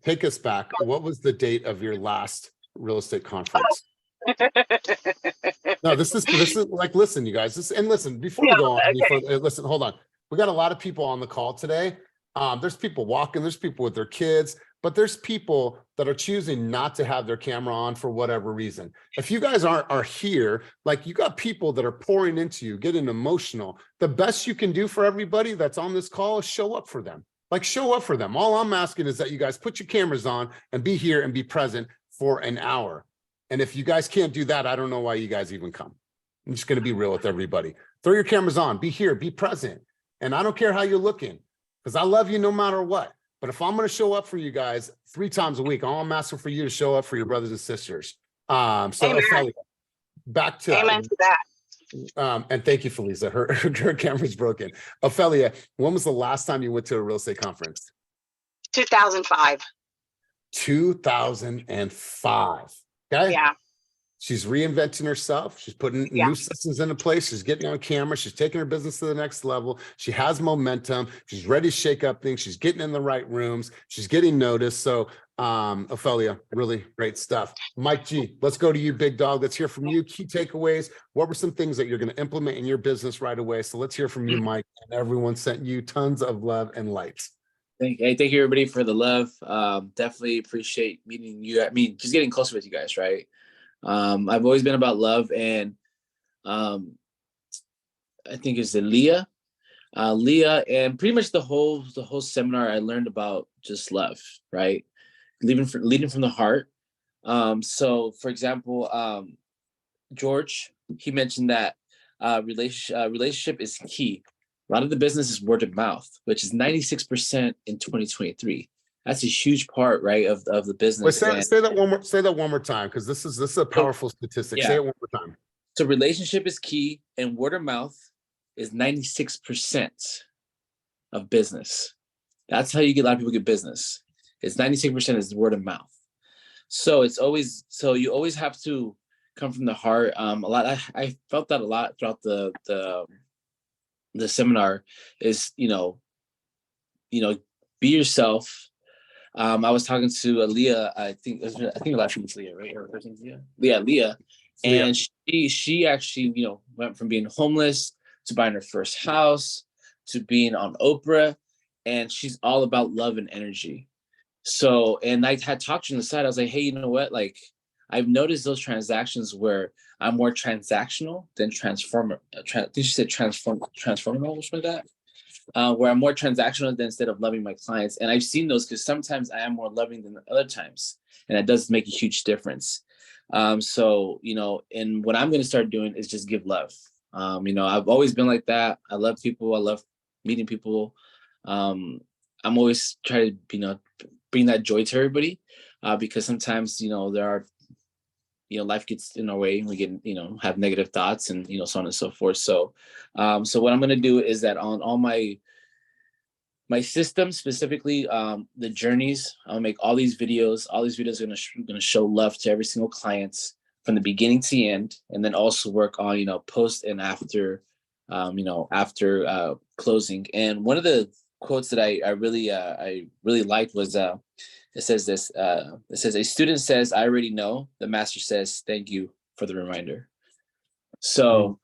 Take us back. What was the date of your last real estate conference? No, this is like, listen, you guys, listen, before we No, go on any okay. further, listen, hold on. We got a lot of people on the call today. There's people walking, there's people with their kids, but there's people that are choosing not to have their camera on for whatever reason. If you guys are here, like you got people that are pouring into you, getting emotional. The best you can do for everybody that's on this call is show up for them. Like show up for them. All I'm asking is that you guys put your cameras on and be here and be present for an hour. And if you guys can't do that, I don't know why you guys even come. I'm just going to be real with everybody. Throw your cameras on, be here, be present. And I don't care how you're looking, because I love you no matter what. But if I'm going to show up for you guys 3 times a week, all I'm asking for you to show up for your brothers and sisters. So Ophelia, back to Amen to that. and thank you, Felisa. Her camera's broken. Ophelia, when was the last time you went to a real estate conference? 2005. 2005. Okay. Yeah. She's reinventing herself. She's putting new systems into place. She's getting on camera. She's taking her business to the next level. She has momentum. She's ready to shake up things. She's getting in the right rooms. She's getting noticed. So, Ophelia, really great stuff. Mike G, let's go to you, big dog. Let's hear from you. Key takeaways. What were some things that you're going to implement in your business right away? So let's hear from you, Mike. And everyone sent you tons of love and light. Thank you, everybody, for the love. Definitely appreciate meeting you. I mean, just getting closer with you guys, right? I've always been about love, and I think it's Leah, and pretty much the whole seminar I learned about just love, right? Leading from the heart. So, for example, George, he mentioned that relationship is key. A lot of the business is word of mouth, which is 96% in 2023. That's a huge part, right, of the business. Wait, say that one more time, because this is a powerful statistic. Say it one more time. So relationship is key, and word of mouth is 96% of business. That's how you get a lot of people get business. It's 96% is word of mouth. So you always have to come from the heart. A lot. I felt that a lot throughout the seminar is, be yourself. I was talking to Leah. I think her last name is Leah, right? Or her name's Leah. Yeah, Leah. And she actually, went from being homeless to buying her first house to being on Oprah, and she's all about love and energy. So, and I had talked to her on the side. I was like, hey, you know what? Like, I've noticed those transactions where I'm more transactional than transformative. I think she said transformative or something like that. Where I'm more transactional than instead of loving my clients. And I've seen those because sometimes I am more loving than other times. And that does make a huge difference. So, and what I'm going to start doing is just give love. I've always been like that. I love people. I love meeting people. I'm always trying to, bring that joy to everybody because sometimes, there are, life gets in our way and we get, have negative thoughts and, so on and so forth. So, so what I'm going to do is that on all my system, specifically the journeys, I'll make all these videos. All these videos are going to show love to every single client from the beginning to the end, and then also work on, post and after, after closing. And one of the quotes that I really liked was it says this it says, a student says, I already know. The master says, thank you for the reminder. So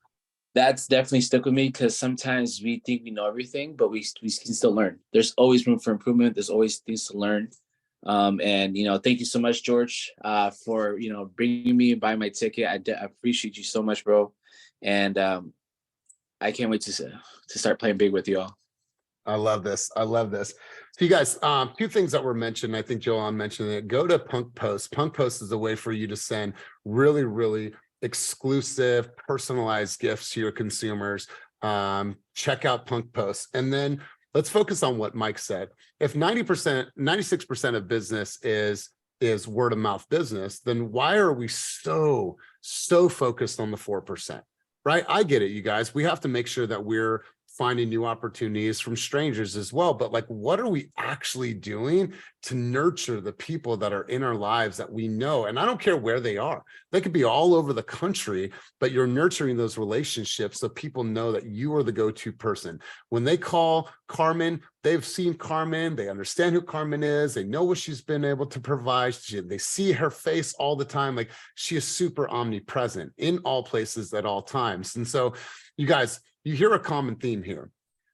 that's definitely stuck with me, because sometimes we think we know everything, but we can still learn. There's always room for improvement. There's always things to learn. And thank you so much, George, for bringing me and buying my ticket. I appreciate you so much, bro. And I can't wait to start playing big with you all. I love this. I love this. So you guys, two things that were mentioned. I think Joanne mentioned it. Go to Punk Post. Punk Post is a way for you to send really, really exclusive, personalized gifts to your consumers. Check out Punk Post. And then let's focus on what Mike said. If 90%, 96% of business is word of mouth business, then why are we so focused on the 4%? Right? I get it, you guys. We have to make sure that we're finding new opportunities from strangers as well. But like, what are we actually doing to nurture the people that are in our lives that we know? And I don't care where they are. They could be all over the country, but you're nurturing those relationships so people know that you are the go-to person. When they call Carmen, they've seen Carmen, they understand who Carmen is, they know what she's been able to provide. They see her face all the time. Like, she is super omnipresent in all places at all times. And so you guys, you hear a common theme here: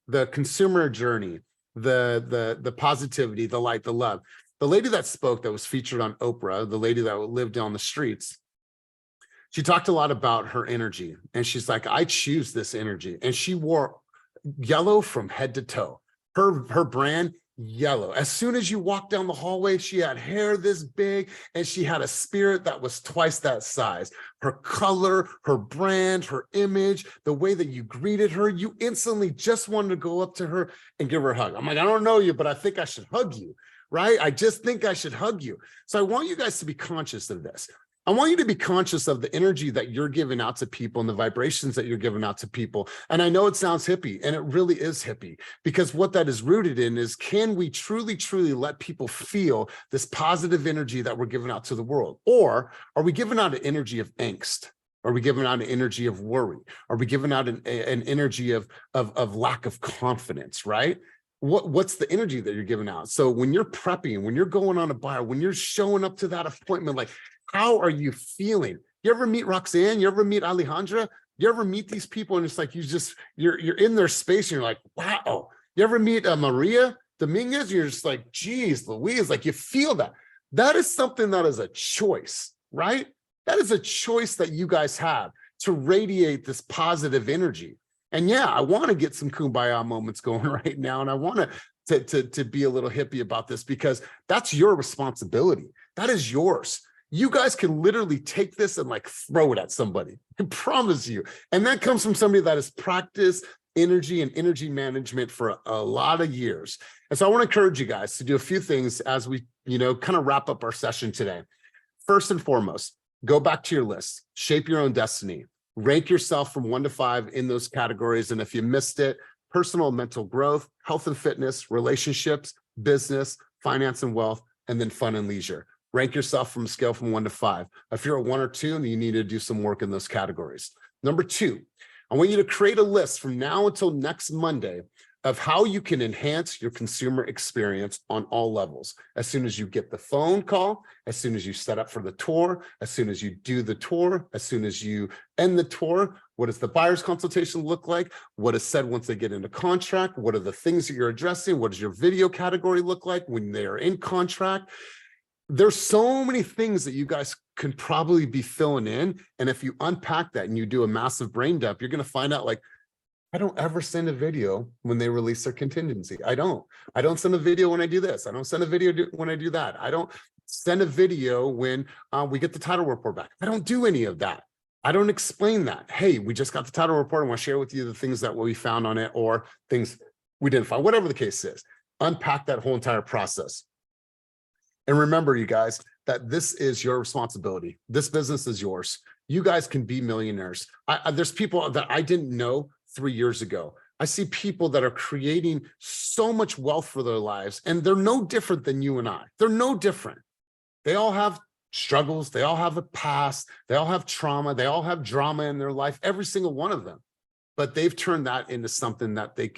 the consumer journey, the positivity, the light, the love. The lady that spoke, that was featured on Oprah, the lady that lived on the streets, she talked a lot about her energy. And she's like, I choose this energy. And she wore yellow from head to toe. Her brand, yellow. As soon as you walk down the hallway, she had hair this big, and she had a spirit that was twice that size. Her color, her brand, her image, the way that you greeted her, you instantly just wanted to go up to her and give her a hug. I'm like, I don't know you, but I think I should hug you, right? I just think I should hug you. So I want you guys to be conscious of this. I want you to be conscious of the energy that you're giving out to people and the vibrations that you're giving out to people. And I know it sounds hippie, and it really is hippie, because what that is rooted in is, can we truly, truly let people feel this positive energy that we're giving out to the world? Or are we giving out an energy of angst? Are we giving out an energy of worry? Are we giving out an energy of lack of confidence, right? What's the energy that you're giving out? So when you're prepping, when you're going on a buyer, when you're showing up to that appointment, like, how are you feeling? You ever meet Roxanne? You ever meet Alejandra? You ever meet these people and it's like, you're in their space and you're like, wow. You ever meet Maria Dominguez? You're just like, geez, Louise, like, you feel that. That is something that is a choice, right? That is a choice that you guys have to radiate this positive energy. And yeah, I want to get some kumbaya moments going right now. And I want to be a little hippie about this, because that's your responsibility. That is yours. You guys can literally take this and like throw it at somebody. I promise you. And that comes from somebody that has practiced energy and energy management for a lot of years. And so I want to encourage you guys to do a few things as we, kind of wrap up our session today. First and foremost, go back to your list, shape your own destiny, rank yourself from 1 to 5 in those categories. And if you missed it, personal and mental growth, health and fitness, relationships, business, finance and wealth, and then fun and leisure. Rank yourself from a scale from 1 to 5. If you're a 1 or 2, then you need to do some work in those categories. Number 2, I want you to create a list from now until next Monday of how you can enhance your consumer experience on all levels. As soon as you get the phone call, as soon as you set up for the tour, as soon as you do the tour, as soon as you end the tour, what does the buyer's consultation look like? What is said once they get into contract? What are the things that you're addressing? What does your video category look like when they are in contract? There's so many things that you guys can probably be filling in. And if you unpack that and you do a massive brain dump, you're going to find out, like, I don't ever send a video when they release their contingency. I don't send a video when I do this. I don't send a video when I do that. I don't send a video when we get the title report back. I don't do any of that. I don't explain that. Hey, we just got the title report. I want to share with you the things that we found on it, or things we didn't find, whatever the case is. Unpack that whole entire process. And remember, you guys, that this is your responsibility. This business is yours. You guys can be millionaires. There's people that I didn't know 3 years ago. I see people that are creating so much wealth for their lives, and they're no different than you and I. They're no different. They all have struggles. They all have a past. They all have trauma. They all have drama in their life, every single one of them. but they've turned that into something that that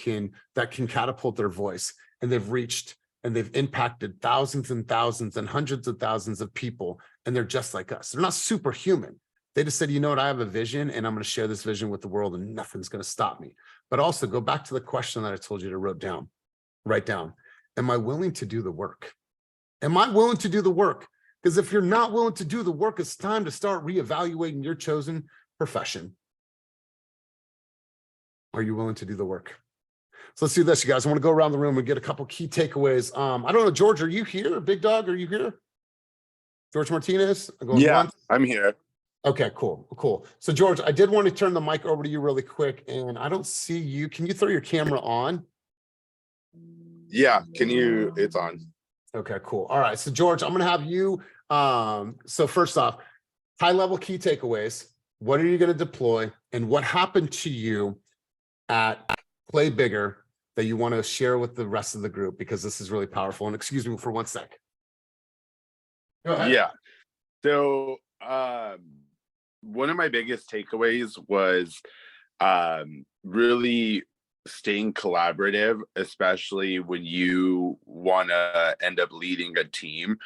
can catapult their voice, and they've reached and they've impacted thousands and thousands and hundreds of thousands of people. And they're just like us. They're not superhuman. They just said, you know what, I have a vision and I'm going to share this vision with the world and nothing's going to stop me. But also go back to the question that I told you to write down. Am I willing to do the work? Am I willing to do the work? Because if you're not willing to do the work, it's time to start reevaluating your chosen profession. Are you willing to do the work? So let's do this, you guys. I want to go around the room and get a couple key takeaways. I don't know, George, are you here? Big Dog, are you here? George Martinez? Yeah, I'm here. Okay, cool. So George, I did want to turn the mic over to you really quick, and I don't see you. Can you throw your camera on? Yeah, it's on. Okay, cool. All right, so George, I'm going to have you. So first off, high level key takeaways. What are you going to deploy, and what happened to you at Play Bigger that you want to share with the rest of the group, because this is really powerful. And excuse me for 1 sec. Go ahead. Yeah. So one of my biggest takeaways was really staying collaborative, especially when you want to end up leading a team.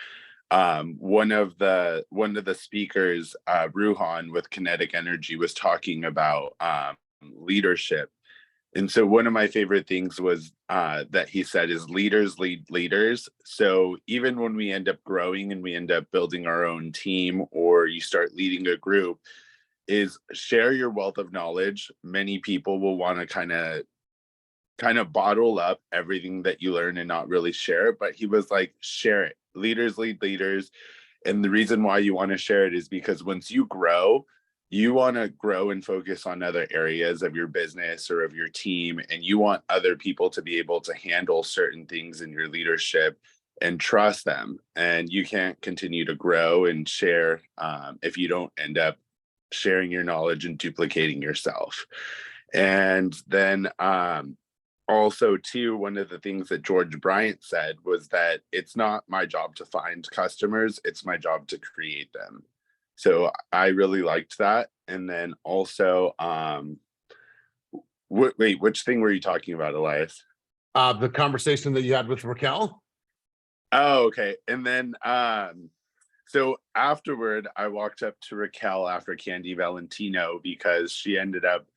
One of the speakers, Ruhan with Kinetic Energy, was talking about leadership. And so one of my favorite things was that he said is leaders lead leaders. So even when we end up growing and we end up building our own team, or you start leading a group, is share your wealth of knowledge. Many people will want to kind of bottle up everything that you learn and not really share it. But he was like, share it. Leaders lead leaders. And the reason why you want to share it is because once you grow, you want to grow and focus on other areas of your business or of your team, and you want other people to be able to handle certain things in your leadership and trust them. And you can't continue to grow and share if you don't end up sharing your knowledge and duplicating yourself. And then also too, one of the things that George Bryant said was that it's not my job to find customers, it's my job to create them. So I really liked that. And then also, wait, which thing were you talking about, Elias? The conversation that you had with Raquel. Oh, okay. And then, so afterward, I walked up to Raquel after Candy Valentino because she ended up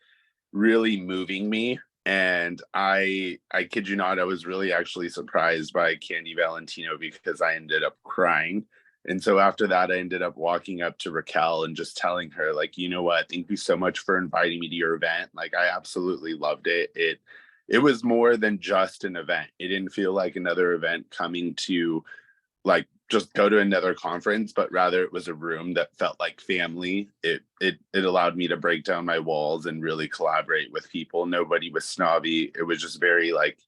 really moving me. And I kid you not, I was really actually surprised by Candy Valentino because I ended up crying. And so after that, I ended up walking up to Raquel and just telling her, like, you know what, thank you so much for inviting me to your event. Like, I absolutely loved it. It was more than just an event. It didn't feel like another event coming to like just go to another conference, but rather it was a room that felt like family. It allowed me to break down my walls and really collaborate with people. Nobody was snobby. It was just very like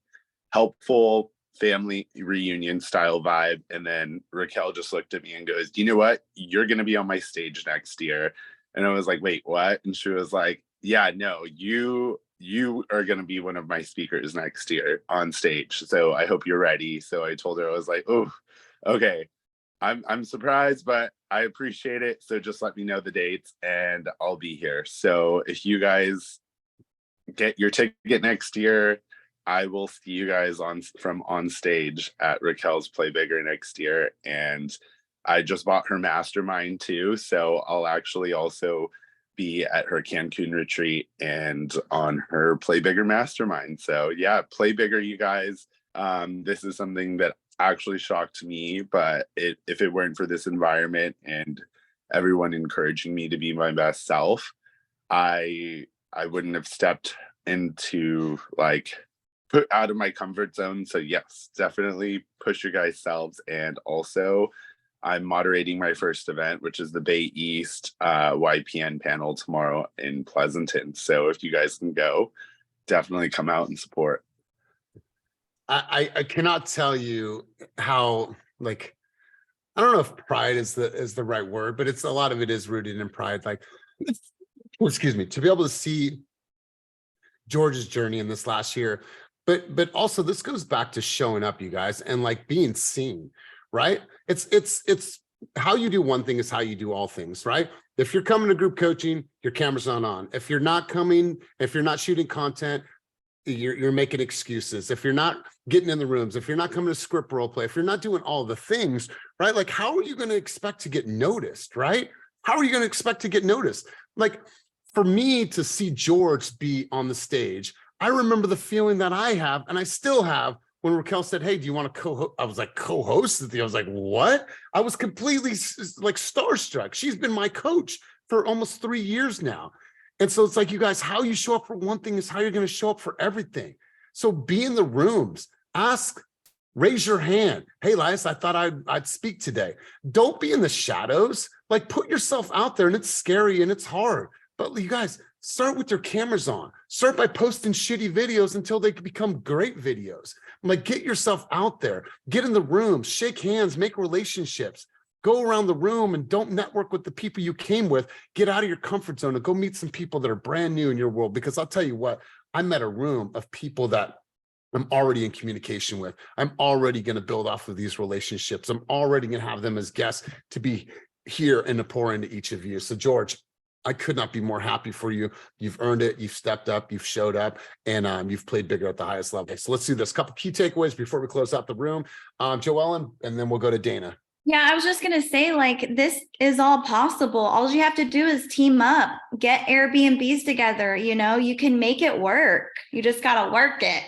helpful, family reunion style vibe. And then Raquel just looked at me and goes, you know what, you're going to be on my stage next year. And I was like, wait, what? And she was like, yeah, no, you are going to be one of my speakers next year on stage. So I hope you're ready. So I told her, I was like, oh, okay, I'm surprised, but I appreciate it. So just let me know the dates and I'll be here. So if you guys get your ticket next year, I will see you guys on stage at Raquel's Play Bigger next year. And I just bought her mastermind too. So I'll actually also be at her Cancun retreat and on her Play Bigger mastermind. So yeah, Play Bigger, you guys. This is something that actually shocked me, but if it weren't for this environment and everyone encouraging me to be my best self, I wouldn't have stepped into like put out of my comfort zone. So yes, definitely push your guys' selves. And also I'm moderating my first event, which is the Bay East YPN panel tomorrow in Pleasanton. So if you guys can go, definitely come out and support. I cannot tell you how, like, I don't know if pride is the right word, but it's a lot of it is rooted in pride. Like, excuse me, to be able to see George's journey in this last year, but also this goes back to showing up, you guys, and like being seen, right? It's how you do one thing is how you do all things, right? If you're coming to group coaching, your camera's not on. If you're not coming, if you're not shooting content, you're making excuses. If you're not getting in the rooms, if you're not coming to script role play, if you're not doing all the things, right? Like, how are you going to expect to get noticed, right? How are you going to expect to get noticed? Like, for me to see George be on the stage, I remember the feeling that I have, and I still have, when Raquel said, hey, do you want to co-host? I was like, co-host with you? I was like, what? I was completely like starstruck. She's been my coach for almost 3 years now. And so it's like, you guys, how you show up for one thing is how you're going to show up for everything. So be in the rooms, ask, raise your hand. Hey, Lias, I thought I'd speak today. Don't be in the shadows. Like, put yourself out there, and it's scary and it's hard. But you guys, start with your cameras on. Start by posting shitty videos until they can become great videos. Like, get yourself out there, get in the room, shake hands, make relationships. Go around the room and don't network with the people you came with. Get out of your comfort zone and go meet some people that are brand new in your world. Because I'll tell you what, I met a room of people that I'm already in communication with. I'm already going to build off of these relationships. I'm already going to have them as guests to be here and to pour into each of you. So George, I could not be more happy for you. You've earned it. You've stepped up. You've showed up, and you've played bigger at the highest level. So let's do this. Couple key takeaways before we close out the room. Joellen, and then we'll go to Dana. Yeah, I was just going to say, like, this is all possible. All you have to do is team up, get Airbnbs together. You know, you can make it work. You just got to work it.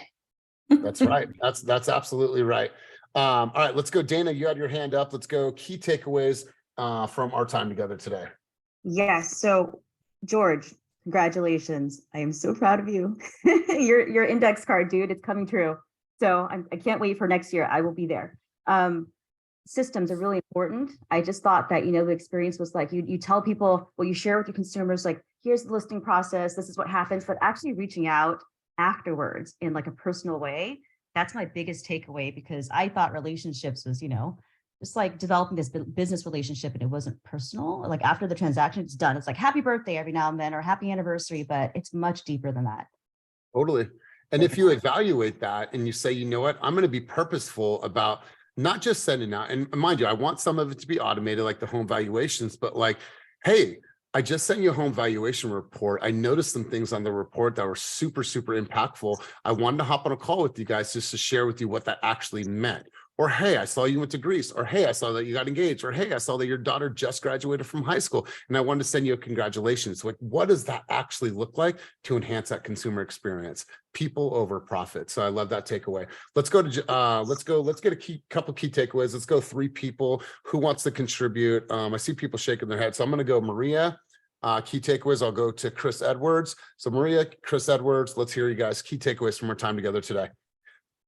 That's right. That's absolutely right. All right, let's go. Dana, you had your hand up. Let's go. Key takeaways from our time together today. Yes. So George, congratulations. I am so proud of you. your index card, dude, it's coming true. So I can't wait for next year. I will be there. Systems are really important. I just thought that, the experience was like, you tell people, well, you share with your consumers, like, here's the listing process, this is what happens, but actually reaching out afterwards in like a personal way, that's my biggest takeaway, because I thought relationships was, just like developing this business relationship, and it wasn't personal. Like, after the transaction, it's done. It's like happy birthday every now and then, or happy anniversary, but it's much deeper than that. Totally. And if you evaluate that and you say, you know what, I'm going to be purposeful about not just sending out, and mind you, I want some of it to be automated, like the home valuations, but like, hey, I just sent you a home valuation report. I noticed some things on the report that were super, super impactful. I wanted to hop on a call with you guys just to share with you what that actually meant. Or, hey, I saw you went to Greece. Or, hey, I saw that you got engaged. Or, hey, I saw that your daughter just graduated from high school, and I wanted to send you a congratulations. Like, what does that actually look like to enhance that consumer experience? People over profit. So I love that takeaway. Let's go to let's get a couple key takeaways. Let's go 3 people. Who wants to contribute? I see people shaking their heads. So I'm going to go Maria. Key takeaways. I'll go to Chris Edwards. So Maria, Chris Edwards. Let's hear you guys. Key takeaways from our time together today.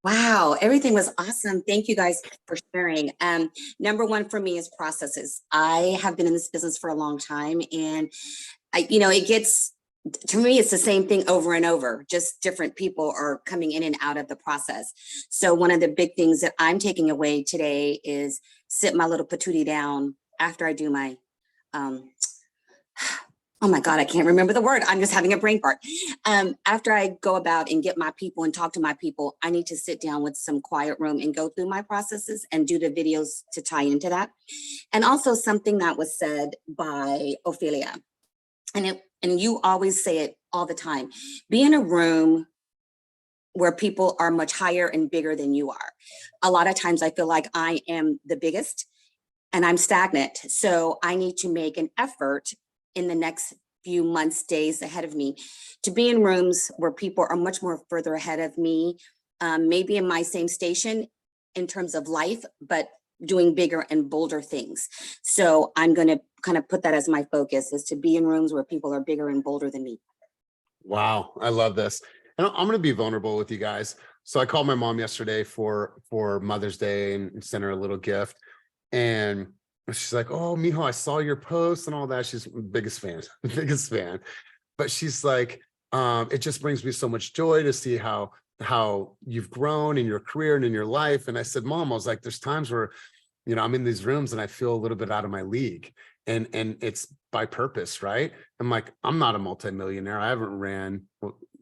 Wow, everything was awesome. Thank you guys for sharing. Number one for me is processes. I have been in this business for a long time, and it gets, to me, it's the same thing over and over. Just different people are coming in and out of the process. So one of the big things that I'm taking away today is sit my little patootie down after I do my, oh my God, I can't remember the word. I'm just having a brain fart. After I go about and get my people and talk to my people, I need to sit down with some quiet room and go through my processes and do the videos to tie into that. And also something that was said by Ophelia, and you always say it all the time, be in a room where people are much higher and bigger than you are. A lot of times I feel like I am the biggest and I'm stagnant. So I need to make an effort in the next few months, days ahead of me, to be in rooms where people are much more further ahead of me, maybe in my same station in terms of life, but doing bigger and bolder things. So I'm going to kind of put that as my focus, is to be in rooms where people are bigger and bolder than me. Wow, I love this. And I'm going to be vulnerable with you guys. So I called my mom yesterday for Mother's Day and sent her a little gift. And she's like, oh, mijo, I saw your post and all that. She's the biggest fan. But she's like, it just brings me so much joy to see how you've grown in your career and in your life. And I said, Mom, I was like, there's times where, I'm in these rooms and I feel a little bit out of my league. And it's by purpose, right? I'm like, I'm not a multimillionaire. I haven't ran,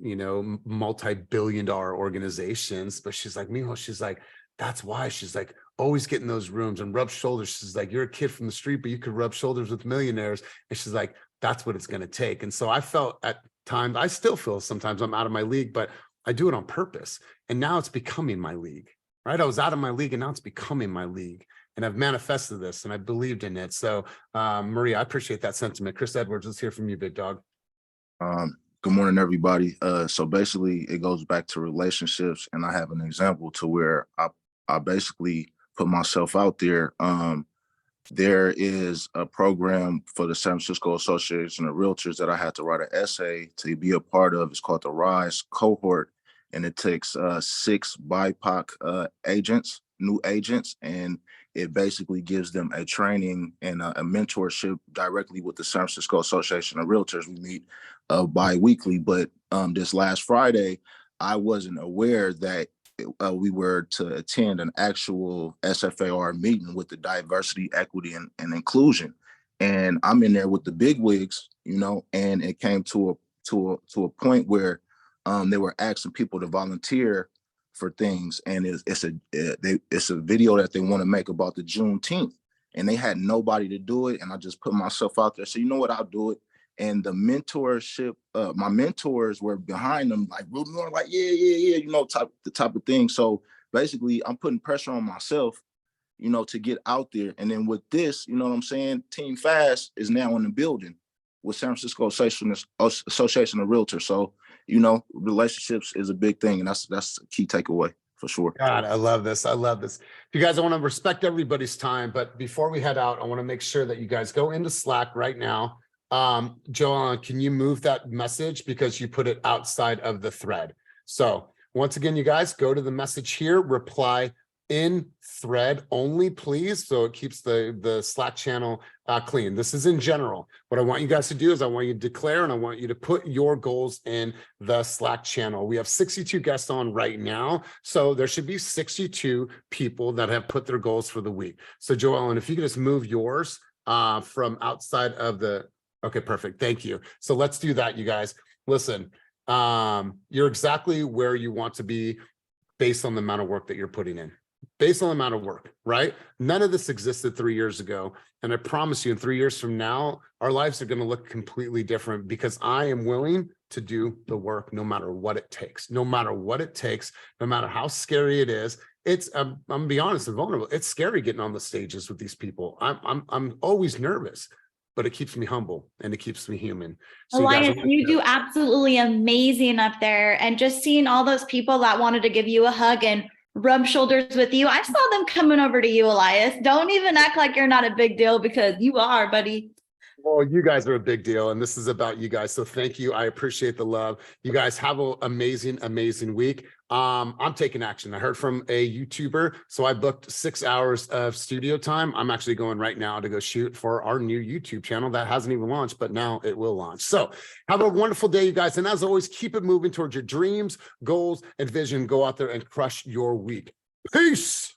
multi-billion-dollar organizations. But she's like, mijo, she's like, that's why. She's like, always get in those rooms and rub shoulders. She's like, you're a kid from the street, but you could rub shoulders with millionaires. And she's like, that's what it's going to take. And so I felt at times, I still feel sometimes I'm out of my league, but I do it on purpose. And now it's becoming my league, right? I was out of my league and now it's becoming my league. And I've manifested this and I believed in it. So Maria, I appreciate that sentiment. Chris Edwards, let's hear from you, big dog. Good morning, everybody. So basically it goes back to relationships, and I have an example to where I basically put myself out there. There is a program for the San Francisco Association of Realtors that I had to write an essay to be a part of. It's called the RISE cohort, and it takes 6 BIPOC agents, new agents, and it basically gives them a training and a mentorship directly with the San Francisco Association of Realtors. We meet bi-weekly, but this last Friday, I wasn't aware that we were to attend an actual SFAR meeting with the diversity, equity, and inclusion. And I'm in there with the big wigs, you know, and it came to a point where they were asking people to volunteer for things, and it's a video that they want to make about the Juneteenth, and they had nobody to do it, and I just put myself out there. So you know what, I'll do it. And the mentorship, my mentors were behind them, like rooting on, like yeah, you know, the type of thing. So basically, I'm putting pressure on myself, you know, to get out there. And then with this, you know what I'm saying, Team Fast is now in the building with San Francisco Association of Realtors. So, you know, relationships is a big thing, and that's a key takeaway for sure. God, I love this. I love this. You guys, I want to respect everybody's time, but before we head out, I want to make sure that you guys go into Slack right now. Joanne, can you move that message because you put it outside of the thread? So once again, you guys go to the message here, reply in thread only, please. So it keeps the Slack channel clean. This is in general. What I want you guys to do is I want you to declare and I want you to put your goals in the Slack channel. We have 62 guests on right now. So there should be 62 people that have put their goals for the week. So Joellen, if you could just move yours from outside of the, okay, perfect. Thank you. So let's do that, you guys. Listen, you're exactly where you want to be based on the amount of work that you're putting in. Based on the amount of work, right? None of this existed 3 years ago. And I promise you, in 3 years from now, our lives are going to look completely different because I am willing to do the work no matter what it takes. No matter what it takes, no matter how scary it is. It's, I'm gonna be honest and vulnerable. It's scary getting on the stages with these people. I'm always nervous, but it keeps me humble and it keeps me human. So Elias, you do absolutely amazing up there. And just seeing all those people that wanted to give you a hug and rub shoulders with you. I saw them coming over to you, Elias. Don't even act like you're not a big deal because you are, buddy. Well, you guys are a big deal, and this is about you guys. So thank you. I appreciate the love. You guys have an amazing, amazing week. I'm taking action. I heard from a YouTuber, so I booked 6 hours of studio time. I'm actually going right now to go shoot for our new YouTube channel that hasn't even launched, but now it will launch. So have a wonderful day, you guys. And as always, keep it moving towards your dreams, goals, and vision. Go out there and crush your week. Peace.